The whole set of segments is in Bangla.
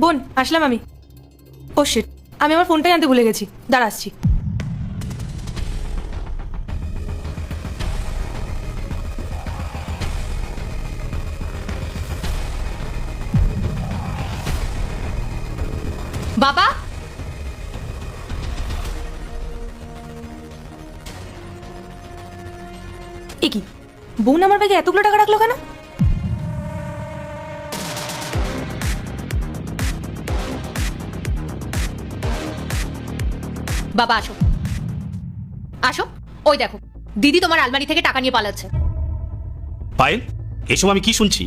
বোন আসলাম আমি। ও শিট, আমি আমার ফোনটাই আনতে ভুলে গেছি, দাঁড়া আসছি। বাবা, এ কি, বোন আমার ব্যাগে এতগুলো টাকা রাখলো কেন? বাবা আসো আসো। ওই দেখো, দিদি তোমার আলমারি থেকে টাকা নিয়ে পালাচ্ছে। পায়েল, এসব আমি কি শুনছি?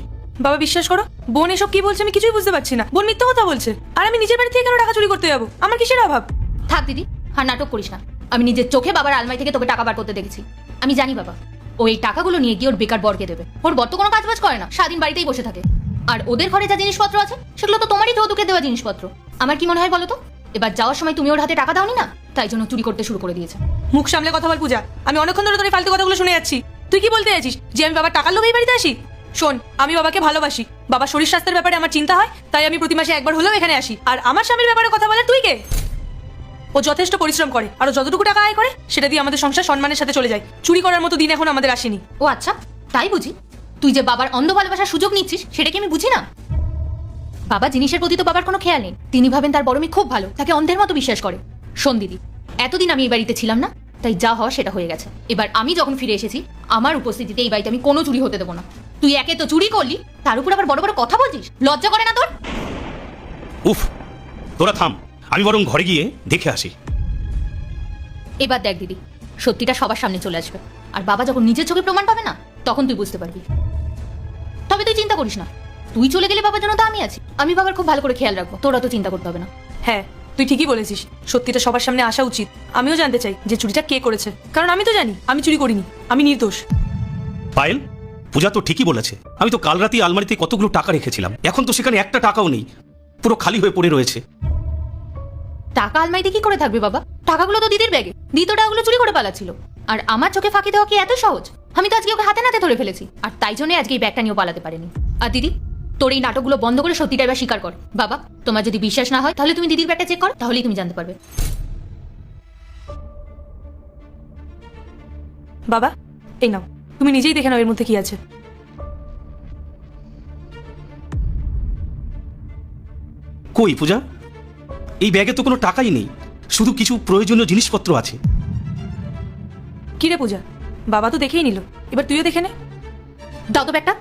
বাবা বিশ্বাস করো, বোন এসব কি বলছে আমি কিছুই বুঝতে পারছি না। বোন মিথ্যা কথা বলছে, আর আমি নিজের বাড়ি থেকে কেন টাকা চুরি করতে যাবো? আমার কিসের অভাব? থাক দিদি, আর নাটক করিস না। আমি নিজের চোখে বাবার আলমারি থেকে তোকে টাকা বার করতে দেখেছি। আমি জানি বাবা, ও এই টাকাগুলো নিয়ে গিয়ে ওর বেকার বরকে দেবে। ওর বর তো কোনো কাজবাজ করে না, সারাদিন বাড়িতেই বসে থাকে। আর ওদের ঘরে যা জিনিসপত্র আছে সেগুলো তো তোমারই যৌতুকে দেওয়া জিনিসপত্র। আমার কি মনে হয় বলো তো, এবার যাওয়ার সময় তুমি ওর হাতে টাকা দাওনি না, তাই জন্য চুরি করতে শুরু করে দিয়েছে। মুখ সামলে কথা বল পূজা, আমি অনেকক্ষণ ধরে তোর এই ফালতু কথাগুলো শুনে যাচ্ছি। তুই কি বলতে চাইছিস, যে আমি বাবার টাকার লোভে এই বাড়িতে আসি? শোন, আমি বাবাকে ভালোবাসি, বাবার শরীর স্বাস্থ্যের ব্যাপারে আমার চিন্তা হয়, তাই আমি প্রতি মাসে একবার হলেও এখানে আসি। আর আমার স্বামীর ব্যাপারে কথা বলে তুই কে? ও যথেষ্ট পরিশ্রম করে, আর ও যতটুকু টাকা আয় করে সেটা দিয়ে আমাদের সংসার সম্মানের সাথে চলে যায়। চুরি করার মতো দিন এখন আমাদের আসেনি। ও আচ্ছা, তাই বুঝি? তুই যে বাবার অন্ধ ভালোবাসার সুযোগ নিচ্ছিস সেটা কি আমি বুঝি না? বাবা জিনিসের প্রতি তো বাবার কোনো খেয়াল নেই। তিনি ভাবেন তার বড় মেয়ে খুব ভালো, তাকে অন্ধের মতো বিশ্বাস করে। শোন দিদি, এতদিন আমি এই বাড়িতে ছিলাম না, তাই যা হওয়া সেটা হয়ে গেছে। এবার আমি যখন ফিরে এসেছি, আমার উপস্থিতিতে এই বাড়িতে আমি কোনো চুরি হতে দেবো না। তুই একে তো চুরি করলি, তার উপর আবার বড় বড় কথা বলছিস, লজ্জা করে না তোর? উফ, তোরা থাম, আমি বরং ঘরে গিয়ে দেখে আসি। এবার দেখ দিদি, সত্যিটা সবার সামনে চলে আসবে, আর বাবা যখন নিজের চোখে প্রমাণ পাবে না, তখন তুই বুঝতে পারবি। তবে তুই চিন্তা করিস না, তুই চলে গেলে বাবার জন্য তো আমি আছি। আমি বাবার খুব ভালো করে খেয়াল রাখবো, তোরা তো চিন্তা করতে হবে না। হ্যাঁ, তুই ঠিকই বলেছিস, সত্যিটা সবার সামনে আসা উচিত। আমিও জানতে চাই যে চুরিটা কে করেছে, কারণ আমি তো জানি আমি চুরি করিনি, আমি নির্দোষ। পায়েল, পূজা তো ঠিকই বলেছে। আমি তো কাল রাতে আলমারিতে কতগুলো টাকা রেখেছিলাম, এখন তো সেখানে একটা টাকাও নেই, পুরো খালি হয়ে পড়ে রয়েছে। টাকা আলমারিতে কি করে থাকবে বাবা? টাকাগুলো তো দিদির ব্যাগে, দিদি তো টাকাগুলো চুরি করে পালাচ্ছিল। আর আমার চোখে ফাঁকি দেওয়া কি এত সহজ? আমি তো আজকে ওকে হাতে নাতে ধরে ফেলেছি, আর তাই জন্য আজকে এই ব্যাগটা নিয়েও পালাতে পারেনি। আর দিদি, তোর এই নাটকগুলো বন্ধ করে সত্যিটা এবার স্বীকার কর। বাবা, তোমার যদি বিশ্বাস না হয় তাহলে তুমি দিদির ব্যাগটা চেক করো, তাহলেই তুমি জানতে পারবে। বাবা, এই নাও, তুমি নিজেই দেখে নাও এর মধ্যে কি আছে। কই পূজা, এই ব্যাগে তো কোনো টাকাই নেই, শুধু কিছু প্রয়োজনীয় জিনিসপত্র আছে। কি রে পূজা, বাবা তো দেখেই নিল, এবার তুইও দেখে নে। দাও তো ব্যাগটা।